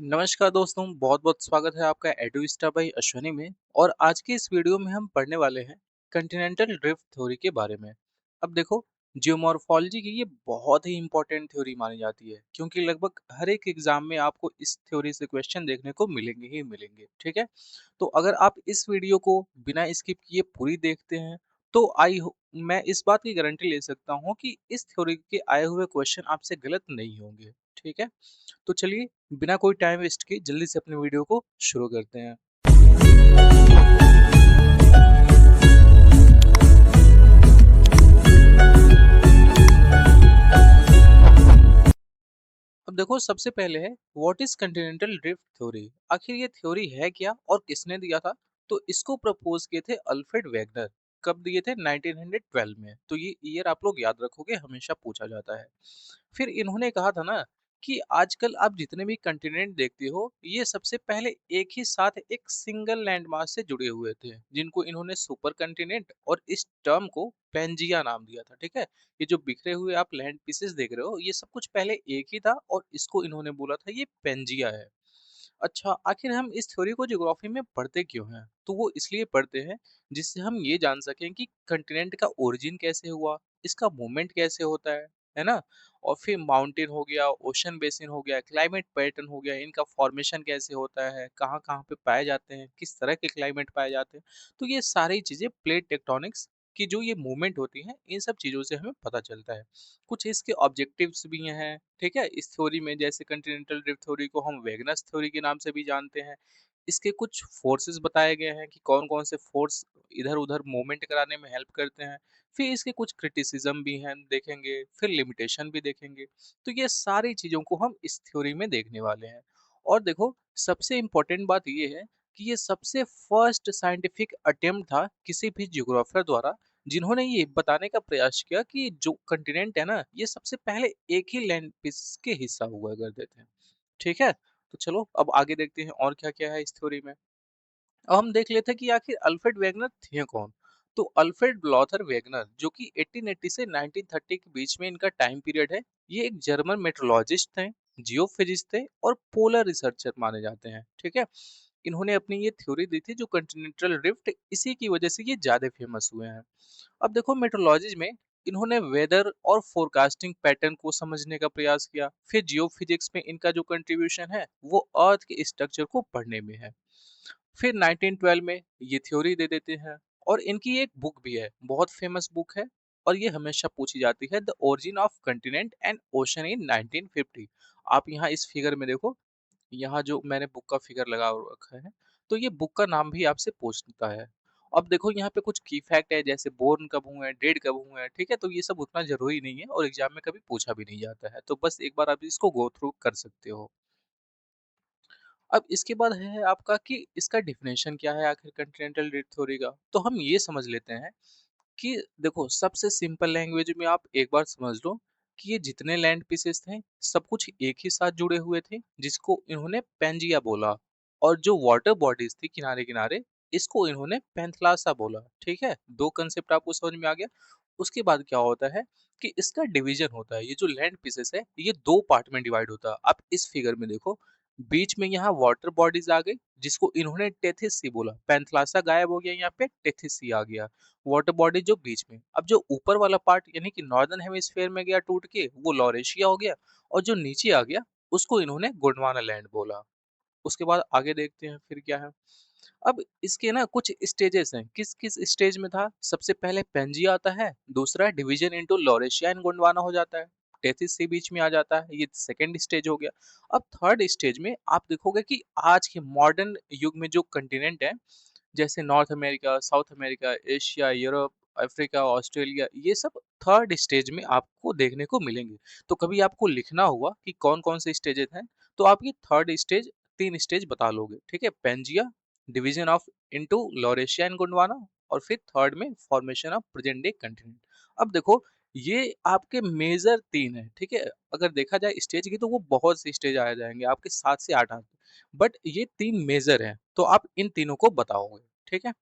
नमस्कार दोस्तों, बहुत-बहुत स्वागत है आपका एडुस्टा बाय अश्वनी में। और आज की इस वीडियो में हम पढ़ने वाले हैं कॉन्टिनेंटल ड्रिफ्ट थ्योरी के बारे में। अब देखो, जियोमॉर्फोलॉजी की ये बहुत ही इंपॉर्टेंट थ्योरी मानी जाती है, क्योंकि लगभग हर एक एग्जाम में आपको इस थ्योरी से क्वेश्चन देखने को मिलेंगे ही मिलेंगे। ठीक है, तो अगर आप इस वीडियो को बिना स्किप किए पूरी देखते हैं, तो मैं इस बात की गारंटी ले सकता हूँ कि इस थ्योरी के आए हुए क्वेश्चन आपसे गलत नहीं होंगे। ठीक है, तो चलिए बिना कोई टाइम वेस्ट किए जल्दी से अपने वीडियो को शुरू करते हैं। अब देखो, सबसे पहले है what is continental drift theory. आखिर ये थ्योरी है क्या और किसने दिया था? तो इसको प्रपोज किए थे अल्फ्रेड वेगनर। कब दिए थे? 1912 में। तो ये ईयर आप लोग याद रखोगे, हमेशा पूछा जाता है। फिर इन्होंने कहा था ना कि आजकल आप जितने भी कंटिनेंट देखते हो, ये सबसे पहले एक ही साथ एक सिंगल लैंड मास से जुड़े हुए थे, जिनको इन्होंने सुपर कंटिनेंट और इस टर्म को पेंजिया नाम दिया था। ठीक है, ये जो बिखरे हुए आप लैंड पीसेस देख रहे हो, ये सब कुछ पहले एक ही था और इसको इन्होंने बोला था ये पेंजिया है। अच्छा, आखिर हम इस थ्योरी को ज्योग्राफी में पढ़ते क्यों हैं? तो वो इसलिए पढ़ते हैं जिससे हम ये जान सकें कि कंटिनेंट का ओरिजिन कैसे हुआ, इसका मूवमेंट कैसे होता है ना? और फिर माउंटेन हो गया, ओशन बेसिन हो गया, क्लाइमेट पैटर्न हो गया, इनका फॉर्मेशन कैसे होता है, कहाँ-कहाँ पे पाए जाते हैं, किस तरह के क्लाइमेट पाए जाते हैं। तो ये सारी चीजें प्लेट टेक्टोनिक्स की जो ये मूवमेंट होती है, इन सब चीजों से हमें पता चलता है। कुछ इसके ऑब्जेक्टिव्स भी हैं। ठीक है, इस थ्योरी में जैसे कॉन्टिनेंटल ड्रिफ्ट थ्योरी को हम वेगनस थ्योरी के नाम से भी जानते हैं। इसके कुछ फोर्सेस बताए गए हैं कि कौन कौन से फोर्स इधर उधर मूवमेंट कराने में हेल्प करते हैं। फिर इसके कुछ क्रिटिसिज्म भी हैं देखेंगे, फिर लिमिटेशन भी देखेंगे। तो ये सारी चीजों को हम इस थ्योरी में देखने वाले हैं। और देखो, सबसे इम्पोर्टेंट बात ये है कि ये सबसे फर्स्ट साइंटिफिक अटेम्प्ट था किसी भी जियोग्राफर द्वारा, जिन्होंने ये बताने का प्रयास किया कि जो कंटिनेंट है ना, ये सबसे पहले एक ही लैंड पीस के हिस्सा हुआ करते थे। ठीक है, तो चलो अब आगे देखते हैं और क्या क्या है इस थ्योरी में। अब हम देख लेते हैं कि आखिर अल्फ्रेड वेगनर थे कौन। तो अल्फ्रेड लॉथर वेगनर, जो कि 1880 से 1930 के बीच में इनका टाइम पीरियड है, ये एक जर्मन मेट्रोलॉजिस्ट थे, जियोफिजिस्ट थे और पोलर रिसर्चर माने जाते हैं। ठीक है, इन्होंने अपनी ये थ्योरी दी थी जो कंटिनेंटल ड्रिफ्ट, इसी की वजह से ये ज्यादा फेमस हुए हैं। अब देखो, मेट्रोलॉजी में इन्होंने वेदर और फोरकास्टिंग पैटर्न को समझने का प्रयास किया। फिर जियो फिजिक्स में इनका जो कंट्रीब्यूशन है, वो अर्थ के स्ट्रक्चर को पढ़ने में है। फिर 1912 में ये थ्योरी दे देते हैं। और इनकी एक बुक भी है, बहुत फेमस बुक है, और ये हमेशा पूछी जाती है, the origin of continent and ocean in 1950। आप यहाँ इस फिगर में देखो, यहाँ जो मैंने बुक का फिगर लगा रखा है, तो ये बुक का नाम भी आपसे पूछता है। अब देखो, यहाँ पे कुछ की फैक्ट है, जैसे बोर्न कब हुए हैं, डेड कब हुए हैं। ठीक है, तो ये सब उतना जरूरी नहीं है और एग्जाम में कभी पूछा भी नहीं जाता है, तो बस एक बार आप इसको गो थ्रू कर सकते हो। अब इसके बाद है आपका कि इसका डिफिनेशन क्या है आखिर कॉन्टिनेंटल ड्रिफ्ट थ्योरी का। तो हम ये समझ लेते हैं कि देखो, सबसे सिंपल लैंग्वेज में आप एक बार समझ लो कि ये जितने लैंड पीसेस थे, सब कुछ एक ही साथ जुड़े हुए थे, जिसको इन्होंने पेंजिया बोला। और जो वाटर बॉडीज थी किनारे किनारे, इसको इन्होंने पैंथलासा बोला। ठीक है, दो कंसेप्ट आपको समझ में आ गया। उसके बाद क्या होता है कि इसका डिवीजन होता है। ये जो लैंड पीसेस है, ये दो पार्ट में डिवाइड होता है। आप इस फिगर में देखो, बीच में यहाँ वाटर बॉडीज आ गई, जिसको इन्होंने टेथिस सी बोला। पैंथलासा गायब हो गया, यहाँ पे टेथिस सी आ गया। वाटर बॉडी जो बीच में, अब जो ऊपर वाला पार्ट यानी कि नॉर्दर्न हेमिस्फीयर में गया टूट के, वो लॉरेशिया हो गया। और जो नीचे आ गया, उसको इन्होंने गोंडवाना लैंड बोला। उसके बाद आगे देखते हैं फिर क्या है। अब इसके ना कुछ स्टेजेस हैं, किस किस स्टेज में था। सबसे पहले पेंजिया आता है, दूसरा division into Laurasia and Gondwana हो जाता है, टेथिस से बीच में आ जाता है, ये सेकंड स्टेज हो गया। अब थर्ड स्टेज में आप देखोगे कि आज के मॉडर्न युग में जो कंटिनेंट है, जैसे north America, south America, Asia, Europe, Africa, Australia, ये सब थर्ड स्टेज में आपको देखने को मिलेंगे। तो कभी आपको लिखना हुआ कि कौन कौन से स्टेजेस हैं, तो आप ये थर्ड स्टेज, तीन स्टेज बता लोगे। ठीक है, Pangaea, division of into Laurasia and Gondwana, और फिर थर्ड में formation of present day continent. अब देखो, ये आपके मेजर तीन है। ठीक है, अगर देखा जाए स्टेज की, तो वो बहुत से स्टेज आ जाएंगे, आपके 7 से 8 आते, बट ये तीन मेजर हैं, तो आप इन तीनों को बताओगे। ठीक है,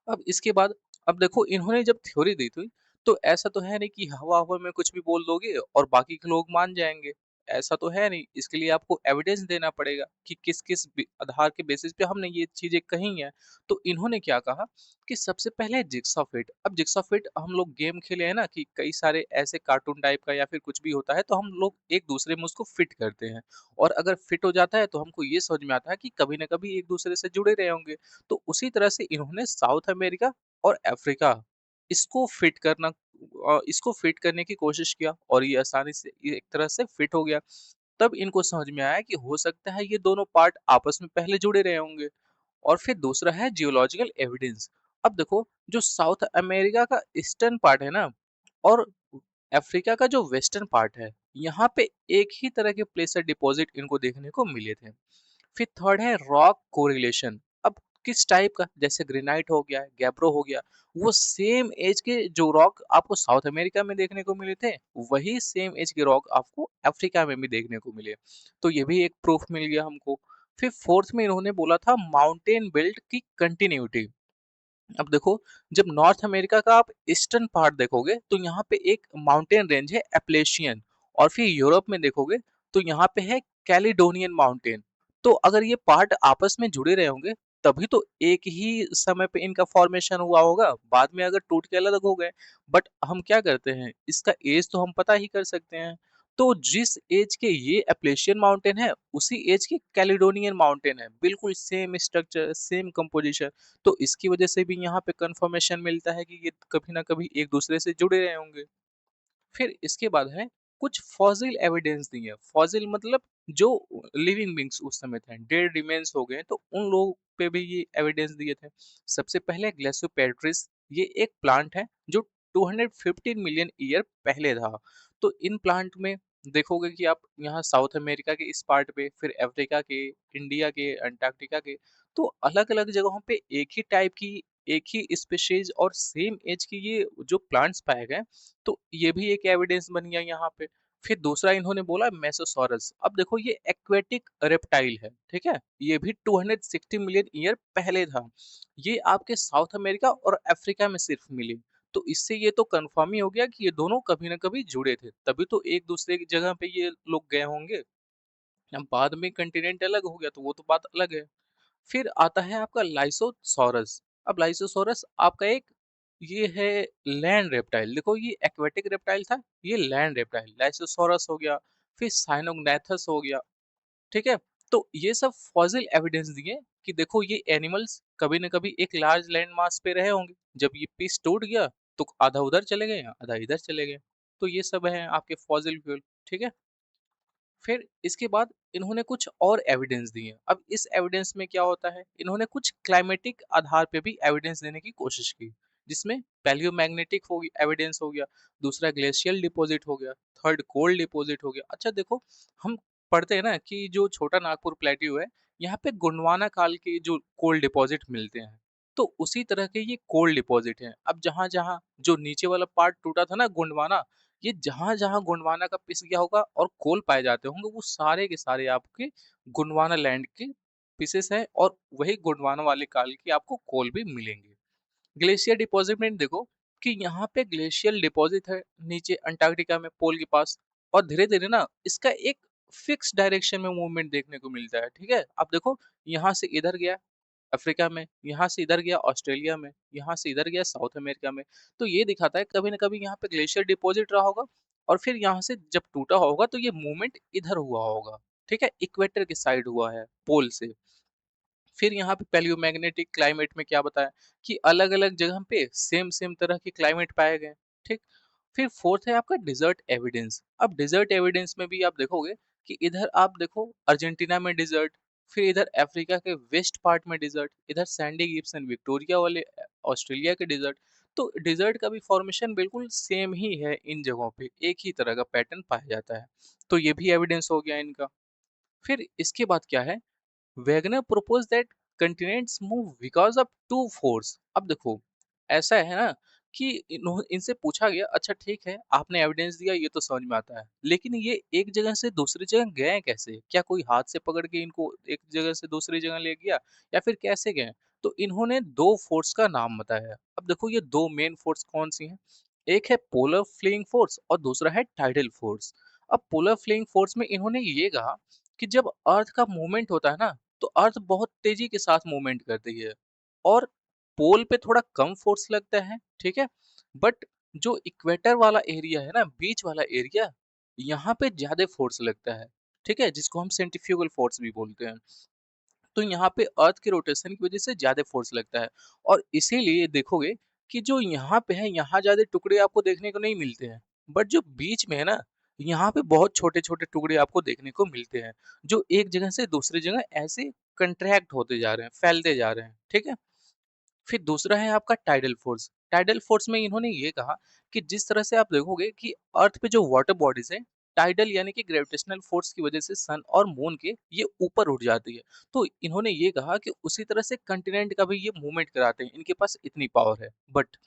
अब इसके बाद, अब देखो, इन्होंने जब थ्योरी दी थी, तो ऐसा तो है नहीं कि हवा हवा में कुछ भी बोल दोगे और बाकी के लोग मान जाएंगे। ऐसा तो है नहीं, इसके लिए आपको एविडेंस देना पड़ेगा कि किस-किस आधार के बेसिस पे हमने ये चीज़ें कही हैं। तो इन्होंने क्या कहा कि सबसे पहले जिग्सॉ फिट। अब जिग्सॉ फिट हम लोग गेम खेले हैं ना कि कई सारे ऐसे कार्टून टाइप का या फिर कुछ भी होता है तो हम लोग एक दूसरे में उसको फिट करते हैं। और अगर फिट हो जाता है तो हमको ये समझ में आता है कि कभी न कभी एक दूसरे से जुड़े रहे होंगे। तो उसी तरह से इन्होंने साउथ अमेरिका और अफ्रीका इसको फिट करना इसको फिट करने की कोशिश किया और ये आसानी से ये एक तरह से फिट हो गया। तब इनको समझ में आया कि हो सकता है ये दोनों पार्ट आपस में पहले जुड़े रहे होंगे। और फिर दूसरा है जियोलॉजिकल एविडेंस। अब देखो जो साउथ अमेरिका का ईस्टर्न पार्ट है ना और अफ्रीका का जो वेस्टर्न पार्ट है, यहाँ पे एक ही तरह के प्लेसर डिपॉजिट इनको देखने को मिले थे। फिर थर्ड है रॉक कोरिलेशन। अब किस टाइप का, जैसे ग्रेनाइट हो गया, गैब्रो हो गया, वो सेम एज के जो रॉक आपको साउथ अमेरिका में देखने को मिले थे, वही सेम एज के रॉक आपको अफ्रीका में भी देखने को मिले। तो ये भी एक प्रूफ मिल गया हमको। फिर फोर्थ में इन्होंने बोला था माउंटेन बेल्ट की कंटिन्यूटी। अब देखो जब नॉर्थ अमेरिका का आप ईस्टर्न पार्ट देखोगे तो यहाँ पे एक माउंटेन रेंज है एप्लेशियन, और फिर यूरोप में देखोगे तो यहाँ पे है कैलिडोनियन माउंटेन। तो अगर ये पार्ट आपस में जुड़े रहे होंगे तभी तो एक ही समय पे इनका फॉर्मेशन हुआ होगा, बाद में अगर टूट के अलग हो गए। बट हम क्या करते हैं, इसका एज तो हम पता ही कर सकते हैं। तो जिस एज के ये एप्लेशियन माउंटेन है उसी एज के कैलिडोनियन माउंटेन है, बिल्कुल सेम स्ट्रक्चर सेम कंपोजिशन। तो इसकी वजह से भी यहाँ पे कंफर्मेशन मिलता है कि ये कभी ना कभी एक दूसरे से जुड़े रहे होंगे। फिर इसके बाद है कुछ फॉसिल एविडेंस दिए। फॉसिल मतलब जो लिविंग बींग्स उस समय थे, डेड रिमेन्स हो गए, तो उन लोगों पे भी ये एविडेंस दिए थे। सबसे पहले ग्लेसियोपेट्रिस, ये एक प्लांट है जो 215 मिलियन ईयर पहले था। तो इन प्लांट में देखोगे कि आप यहाँ साउथ अमेरिका के इस पार्ट पे, फिर अफ्रीका के, इंडिया के, अंटार्कटिका के, तो अलग अलग जगहों पे एक ही टाइप की, एक ही स्पेशीज और सेम एज की ये जो प्लांट्स पाए गए, तो ये भी एक एविडेंस बन गया यहाँ पे। फिर दूसरा इन्होंने बोला मेसोसॉरस। अब देखो ये एक्वेटिक रेप्टाइल है, ठीक है, ये भी 260 मिलियन ईयर पहले था। ये आपके साउथ अमेरिका और अफ्रीका में सिर्फ मिले। तो इससे ये तो कंफर्म ही हो गया कि ये दोनों कभी ना कभी जुड़े थे, तभी तो एक दूसरे की जगह पे ये लोग गए होंगे। अब बाद में कंटिनेंट अलग हो गया तो वो तो बात अलग है। फिर आता है आपका लाइसोसॉरस। अब लाइसोसॉरस आपका एक ये है लैंड रेप्टाइल। देखो ये एक्वेटिक रेप्टाइल था, ये लैंड रेप्टाइल लाइसोसॉरस हो गया। फिर साइनोग्नाथस हो गया, ठीक है। तो ये सब फॉसिल एविडेंस दिए कि देखो ये एनिमल्स कभी न कभी एक लार्ज लैंड मास पे रहे होंगे। जब ये पीस टूट गया तो आधा उधर चले गए, आधा इधर चले गए। तो ये सब है आपके फॉसिल फ्यूल, ठीक है। फिर इसके बाद इन्होंने कुछ और एविडेंस दिए। अब इस एविडेंस में क्या होता है, इन्होंने कुछ क्लाइमेटिक आधार पे भी एविडेंस देने की कोशिश की, जिसमें पैलियोमैग्नेटिक हो गया, एविडेंस हो गया, दूसरा ग्लेशियल डिपॉजिट हो गया, थर्ड कोल्ड डिपॉजिट हो गया। अच्छा देखो, हम पढ़ते हैं ना कि जो छोटा नागपुर प्लेट्यू है, यहाँ पे गोंडवाना काल के जो कोल्ड डिपॉजिट मिलते हैं, तो उसी तरह के ये कोल्ड डिपॉजिट हैं। अब जहां जहां जो नीचे वाला पार्ट टूटा था ना गोंडवाना, ये जहाँ-जहाँ गोंडवाना का पिस गया होगा और कोल पाए जाते होंगे, वो सारे के सारे आपके गोंडवाना लैंड के पीसेस हैं, और वही गोंडवाना वाले काल की आपको कोल भी मिलेंगे। ग्लेशियर डिपॉजिट में देखो कि यहाँ पे ग्लेशियल डिपॉजिट है नीचे अंटार्कटिका में पोल के पास, और धीरे धीरे ना इसका एक फिक्स डायरेक्शन में मूवमेंट देखने को मिलता है, ठीक है। आप देखो यहाँ से इधर गया अफ्रीका में, यहाँ से इधर गया ऑस्ट्रेलिया में, यहाँ से इधर गया साउथ अमेरिका में। तो ये दिखाता है कभी ना कभी यहाँ पे ग्लेशियर डिपॉजिट रहा होगा, और फिर यहाँ से जब टूटा होगा तो ये मूवमेंट इधर हुआ होगा, ठीक है, इक्वेटर के साइड हुआ है पोल से। फिर यहाँ पे पैलियोमैग्नेटिक क्लाइमेट में क्या बताया कि अलग अलग जगह पे सेम सेम तरह के क्लाइमेट पाए गए, ठीक। फिर फोर्थ है आपका डिजर्ट एविडेंस। अब डिजर्ट एविडेंस में भी आप देखोगे कि इधर आप देखो अर्जेंटीना में डिजर्ट, फिर इधर अफ्रीका के वेस्ट पार्ट में डिजर्ट, इधर सैंडी गिब्सन विक्टोरिया वाले ऑस्ट्रेलिया के डिजर्ट। तो डिजर्ट का भी फॉर्मेशन बिल्कुल सेम ही है, इन जगहों पे एक ही तरह का पैटर्न पाया जाता है। तो ये भी एविडेंस हो गया इनका। फिर इसके बाद क्या है, Wagner proposed that continents move because of two force। अब देखो ऐसा है ना कि इनसे पूछा गया, अच्छा ठीक है आपने एविडेंस दिया ये तो समझ में आता है, लेकिन ये एक जगह से दूसरी जगह गए कैसे, क्या कोई हाथ से पकड़ के इनको एक जगह से दूसरी जगह ले गया, या फिर कैसे गए। तो इन्होंने दो फोर्स का नाम बताया। अब देखो ये दो मेन फोर्स कौन सी हैं, एक है पोलर फ्लीइंग फोर्स और दूसरा है टाइडल फोर्स। अब पोलर फ्लेइंग फोर्स में इन्होंने ये कहा कि जब अर्थ का मूवमेंट होता है ना, तो अर्थ बहुत तेजी के साथ मूवमेंट करती है और पोल पे थोड़ा कम फोर्स लगता है, ठीक है। बट जो इक्वेटर वाला एरिया है ना, बीच वाला एरिया, यहाँ पे ज्यादा फोर्स लगता है, ठीक है, जिसको हम सेंट्रीफ्यूगल फोर्स भी बोलते हैं। तो यहाँ पे अर्थ के रोटेशन की वजह से ज्यादा फोर्स लगता है और इसीलिए देखोगे कि जो यहाँ पे है, यहाँ ज्यादा टुकड़े आपको देखने को नहीं मिलते हैं, बट जो बीच में है ना, यहाँ पे बहुत छोटे छोटे टुकड़े आपको देखने को मिलते हैं, जो एक जगह से दूसरी जगह ऐसे कंट्रैक्ट होते जा रहे हैं, फैलते जा रहे हैं, ठीक है। फिर दूसरा है आपका टाइडल फोर्स। टाइडल फोर्स में इन्होंने ये कहा कि जिस तरह से आप देखोगे कि अर्थ पे जो वाटर बॉडीज है, टाइडल यानी कि ग्रेविटेशनल फोर्स की वजह से सन और मून के ये ऊपर उठ जाती है। तो इन्होंने ये कहा कि उसी तरह से कंटिनेंट का भी ये मूवमेंट कराते हैं, इनके पास इतनी पावर है। बट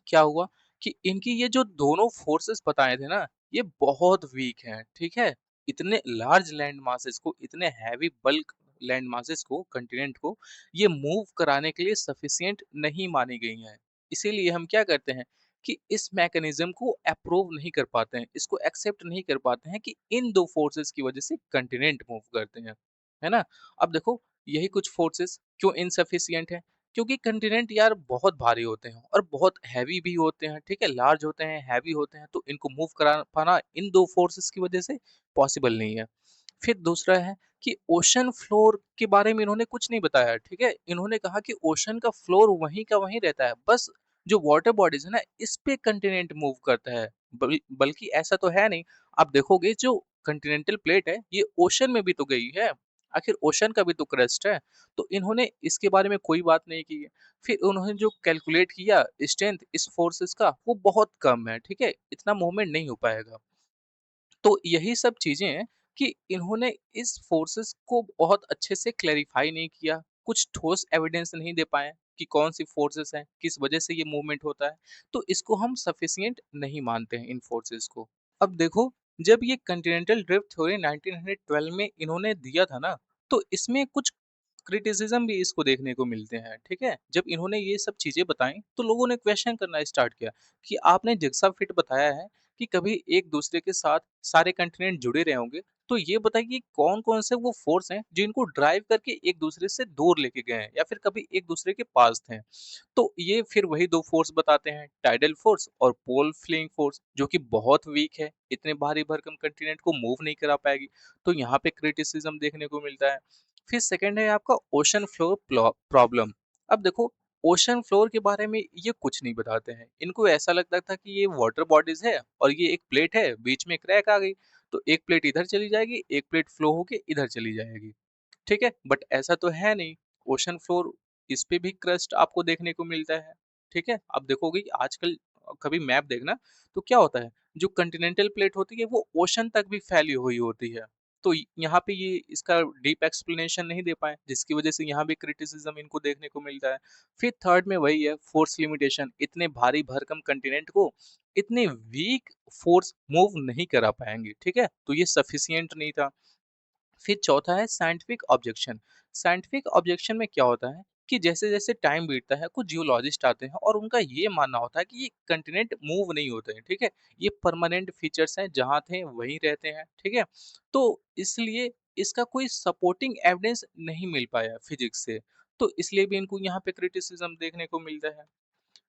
क्या हुआ कि इनकी ये जो दोनों फोर्सेस बताए थे ना, ये बहुत वीक हैं, ठीक है। इतने लार्ज लैंड मासेस को, इतने हैवी बल्क लैंड मासेस को, कंटिनेंट को ये मूव कराने के लिए सफिशिएंट नहीं मानी गई हैं। इसीलिए हम क्या करते हैं कि इस मैकेनिज्म को अप्रूव नहीं कर पाते हैं, इसको एक्सेप्ट नहीं कर पाते हैं कि इन दो फोर्सेस की वजह से कंटिनेंट मूव करते हैं, है ना। अब देखो, यही कुछ फोर्सेस क्यों इनसफिशिएंट है, क्योंकि कंटिनेंट यार बहुत भारी होते हैं और बहुत हैवी भी होते हैं, ठीक है, लार्ज होते हैं, हैवी होते हैं, तो इनको मूव करा पाना इन दो फोर्सेस की वजह से पॉसिबल नहीं है। फिर दूसरा है कि ओशन फ्लोर के बारे में इन्होंने कुछ नहीं बताया, ठीक है। इन्होंने कहा कि ओशन का फ्लोर वहीं का वहीं रहता है, बस जो वाटर बॉडीज है ना, इस पे कंटिनेंट मूव करता है। बल्कि ऐसा तो है नहीं। आप देखोगे जो कंटिनेंटल प्लेट है, ये ओशन में भी तो गई है, आखिर ओशन का भी तो क्रस्ट है। तो इन्होंने इसके बारे में कोई बात नहीं की है। फिर उन्होंने जो कैलकुलेट किया स्ट्रेंथ इस फोर्सेस का, वो बहुत कम है, ठीक है, इतना मूवमेंट नहीं हो पाएगा। तो यही सब चीजें हैं कि इन्होंने इस फोर्सेस को बहुत अच्छे से क्लैरिफाई नहीं किया, कुछ ठोस एविडेंस नहीं दे पाए कि कौन सी फोर्सेस हैं, किस वजह से ये मूवमेंट होता है। तो इसको हम सफिशिएंट नहीं मानते हैं इन फोर्सेस को। अब देखो, जब ये कॉन्टिनेंटल ड्रिफ्ट थ्योरी 1912 में इन्होंने दिया था ना, तो इसमें कुछ क्रिटिसिज्म भी इसको देखने को मिलते हैं, ठीक है। जब इन्होंने ये सब चीजें बताई, तो लोगों ने क्वेश्चन करना स्टार्ट किया कि आपने जिग्सा फिट बताया है कि कभी एक दूसरे के साथ सारे कंटिनेंट जुड़े रहे होंगे, तो ये बताइए कौन कौन से वो फोर्स हैं जिनको ड्राइव करके एक दूसरे से दूर लेके गए हैं या फिर कभी एक दूसरे के पास थे। तो ये फिर वही दो फोर्स बताते हैं, टाइडल फोर्स और पोल फ्लिंग फोर्स, जो कि बहुत वीक है, इतने भारी भरकम कंटिनेंट को मूव नहीं करा पाएगी। तो यहाँ पे क्रिटिसिज्म देखने को मिलता है। फिर सेकंड है आपका ओशन फ्लोर प्रॉब्लम। अब देखो, ओशन फ्लोर के बारे में ये कुछ नहीं बताते हैं, इनको ऐसा लगता था कि ये वाटर बॉडीज है और ये एक प्लेट है, बीच में क्रैक आ गई, तो एक प्लेट इधर चली जाएगी, एक प्लेट फ्लो होके इधर चली जाएगी, ठीक है। बट ऐसा तो है नहीं। ओशन फ्लोर, इस पे भी क्रस्ट आपको देखने को मिलता है, ठीक है। आप देखोगे कि आजकल कभी मैप देखना, तो क्या होता है, जो कंटिनेंटल प्लेट होती है वो ओशन तक भी फैली हुई होती है। तो यहाँ पे ये इसका डीप एक्सप्लेनेशन नहीं दे पाए, जिसकी वजह से यहाँ भी क्रिटिसिज्म इनको देखने को मिलता है। फिर थर्ड में वही है, फोर्स लिमिटेशन, इतने भारी भरकम कंटिनेंट को इतने वीक फोर्स मूव नहीं करा पाएंगे, ठीक है, तो ये सफिशियंट नहीं था। फिर चौथा है साइंटिफिक ऑब्जेक्शन। साइंटिफिक ऑब्जेक्शन में क्या होता है कि जैसे जैसे टाइम बीतता है, कुछ जियोलॉजिस्ट आते हैं और उनका ये मानना होता है कि ये कंटिनेंट मूव नहीं होते हैं, ठीक है, ये परमानेंट फीचर्स हैं, जहाँ थे वहीं रहते हैं, ठीक है। तो इसलिए इसका कोई सपोर्टिंग एविडेंस नहीं मिल पाया फिजिक्स से, तो इसलिए भी इनको यहाँ पे क्रिटिसिज्म देखने को मिलता है।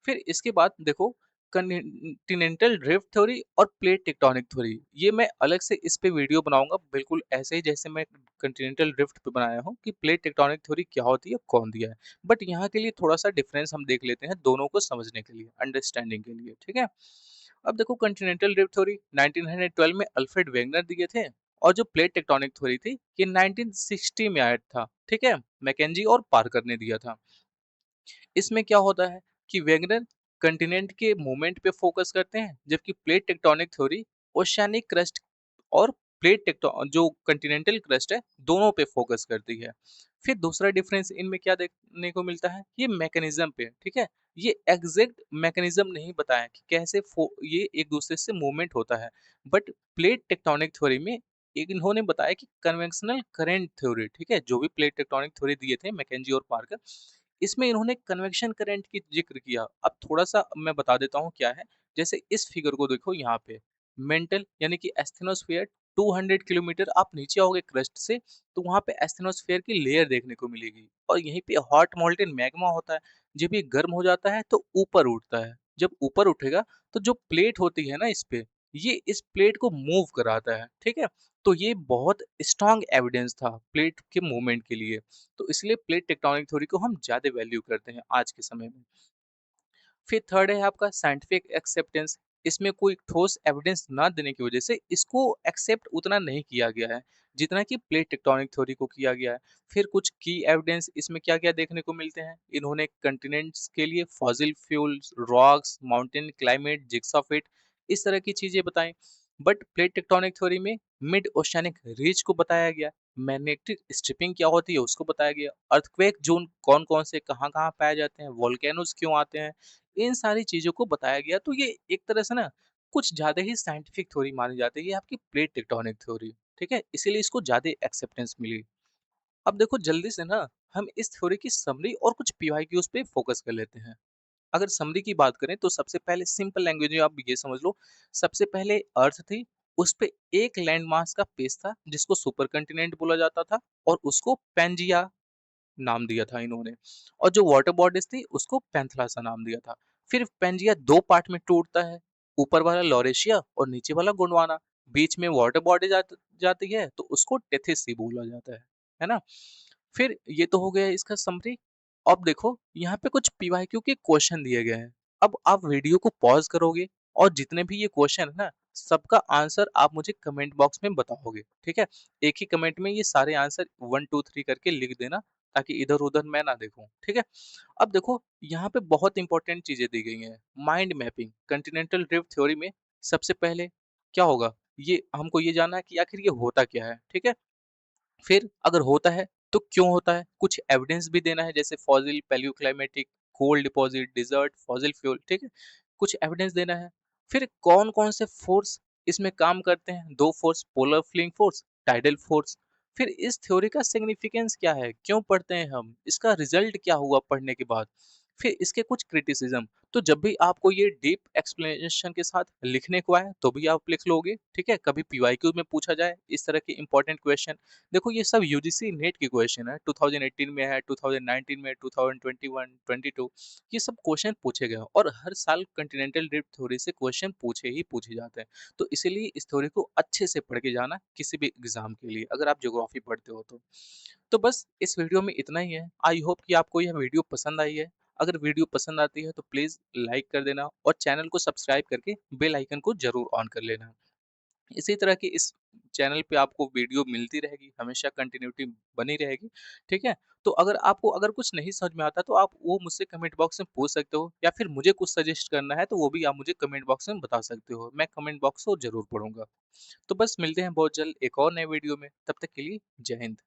फिर इसके बाद देखो, कॉन्टिनेंटल ड्रिफ्ट थ्योरी और प्लेट टेक्टोनिक थ्योरी, ये मैं अलग से इस पे वीडियो बनाऊंगा, बिल्कुल ऐसे ही जैसे मैं कॉन्टिनेंटल ड्रिफ्ट पे बनाया हूँ कि प्लेट टेक्टोनिक थ्योरी क्या होती है, कौन दिया है। बट यहाँ के लिए थोड़ा सा डिफरेंस हम देख लेते हैं, दोनों को समझने के लिए, अंडरस्टैंडिंग के लिए, ठीक है। अब देखो, कॉन्टिनेंटल ड्रिफ्ट थ्योरी 1912 में अल्फ्रेड वेगनर दिए थे, और जो प्लेट टेक्टोनिक थ्योरी थी, ये 1960 में आया था, ठीक है, मैकेंजी और पार्कर ने दिया था। इसमें क्या होता है कि वेगनर कंटिनेंट के मूवमेंट पे फोकस करते हैं, जबकि plate tectonic theory oceanic crust और प्लेट टेक्टो जो कंटिनेंटल क्रस्ट है, दोनों पे फोकस करती है। फिर दूसरा डिफरेंस इनमें क्या देखने को मिलता है, ये मैकेनिज्म पे, ठीक है। ये एग्जैक्ट मैकेनिज्म नहीं बताया कि कैसे ये एक दूसरे से मूवमेंट होता है। बट प्लेट टेक्टोनिक थ्योरी में एक इन्होंने बताया कि कन्वेंशनल करंट थ्योरी, ठीक है, जो भी प्लेट टेक्टोनिक थ्योरी दिए थे मैकेंजी और पार्कर, इसमें इन्होंने कन्वेक्शन करंट की जिक्र किया। अब थोड़ा सा मैं बता देता हूँ क्या है। जैसे इस फिगर को देखो, यहाँ पे मेंटल यानी कि एस्थेनोस्फीयर 200 किलोमीटर आप नीचे आओगे क्रस्ट से, तो वहाँ पे एस्थेनोस्फीयर की लेयर देखने को मिलेगी और यहीं पे हॉट मोल्टेन मैग्मा होता है। जब ये गर्म हो जाता है तो ऊपर उठता है। जब ऊपर उठेगा तो जो प्लेट होती है ना इस पे, ये इस प्लेट को मूव कराता है, ठीक है? तो ये बहुत स्ट्रॉन्ग एविडेंस था प्लेट के मूवमेंट के लिए। तो इसलिए प्लेट टेक्टोनिक थ्योरी को हम ज़्यादा वैल्यू करते हैं आज के समय में। फिर थर्ड है आपका साइंटिफिक एक्सेप्टेंस। इसमें कोई ठोस एविडेंस ना देने की वजह से इसको एक्सेप्ट उतना नहीं किया गया है जितना कि प्लेट टेक्टोनिक थ्योरी को किया गया है। फिर कुछ की एविडेंस इसमें क्या क्या देखने को मिलते हैं, इन्होंने कंटिनेंट्स के लिए fossil fuels, rocks, mountain climate, jigsaw fit, इस तरह की चीजें बताई। बट प्लेट टेक्टोनिक थ्योरी में मिड ओशियनिक रीच को बताया गया, मैग्नेटिक स्ट्रिपिंग क्या होती है उसको बताया गया, अर्थक्वेक जोन कौन कौन से कहाँ कहाँ पाए जाते हैं, वोल्केनोज क्यों आते हैं, इन सारी चीज़ों को बताया गया। तो ये एक तरह से ना कुछ ज़्यादा ही साइंटिफिक थ्योरी मानी जाती है, ये आपकी प्लेट टेक्टोनिक थ्योरी, ठीक है? इसीलिए इसको ज़्यादा एक्सेप्टेंस मिली। अब देखो जल्दी से ना हम इस थ्योरी की समरी और कुछ पीवाईक्यूज पे फोकस कर लेते हैं। अगर समरी की बात करें तो सबसे पहले सिंपल लैंग्वेज में आप ये समझ लो, सबसे पहले अर्थ थी, उस पे एक लैंड मास का पेस था जिसको सुपर कंटिनेंट बोला जाता था और उसको पेंजिया नाम दिया था इन्होंने। और जो वाटर बॉडीज थी उसको पैंथलासा नाम दिया था। फिर पेंजिया दो पार्ट में टूटता है, ऊपर वाला लॉरेशिया और नीचे वाला गोंडवाना। बीच में वाटर बॉडी जाती है तो उसको टेथिस सी बोला जाता है ना? फिर ये तो हो गया इसका समरी। अब देखो यहाँ पे कुछ पीवाईक्यू के क्वेश्चन दिए गए हैं। अब आप वीडियो को पॉज करोगे और जितने भी ये क्वेश्चन है ना, सबका आंसर आप मुझे कमेंट बॉक्स में बताओगे, ठीक है? एक ही कमेंट में ये सारे आंसर 1 2 3 करके लिख देना, ताकि इधर-उधर मैं ना देखूं, ठीक है? अब देखो यहाँ पे बहुत इंपॉर्टेंट चीजें दी गई हैं। Mind mapping continental drift theory में सबसे पहले क्या होगा, ये हमको ये जानना है कि आखिर ये होता क्या है, ठीक है? फिर अगर होता है तो क्यों होता है, कुछ एविडेंस भी देना है, जैसे fossil, palaeoclimatic, coal deposit, desert, fossil fuel, ठीक है? कुछ एविडेंस देना है। फिर कौन कौन से फोर्स इसमें काम करते हैं, दो force, polar fleeing force, tidal force. फिर इस थ्योरी का सिग्निफिकेंस क्या है, क्यों पढ़ते हैं हम, इसका रिजल्ट क्या हुआ पढ़ने के बाद। फिर इसके कुछ क्रिटिसिज्म। तो जब भी आपको ये डीप एक्सप्लेनेशन के साथ लिखने को आए तो भी आप लिख लोगे, ठीक है? कभी पीवाईक्यू में पूछा जाए इस तरह के इंपॉर्टेंट क्वेश्चन। देखो ये सब यूजीसी नेट की क्वेश्चन है, 2018 में है, 2019 में, 2021, 22, ये सब क्वेश्चन पूछे गए हैं और हर साल कॉन्टिनेंटल ड्रिफ्ट थ्योरी से क्वेश्चन पूछे ही पूछे जाते हैं। तो इसीलिए इस थ्योरी को अच्छे से पढ़ के जाना किसी भी एग्जाम के लिए, अगर आप ज्योग्राफी पढ़ते हो तो। बस इस वीडियो में इतना ही है। आई होप कि आपको यह वीडियो पसंद आई है। अगर वीडियो पसंद आती है तो प्लीज लाइक कर देना और चैनल को सब्सक्राइब करके बेल आइकन को जरूर ऑन कर लेना। इसी तरह की इस चैनल पे आपको वीडियो मिलती रहेगी, हमेशा कंटिन्यूटी बनी रहेगी, ठीक है? तो अगर आपको अगर कुछ नहीं समझ में आता तो आप वो मुझसे कमेंट बॉक्स में पूछ सकते हो, या फिर मुझे कुछ सजेस्ट करना है तो वो भी आप मुझे कमेंट बॉक्स में बता सकते हो। मैं कमेंट बॉक्स को ज़रूर पढ़ूँगा। तो बस मिलते हैं बहुत जल्द एक और नए वीडियो में, तब तक के लिए जय हिंद।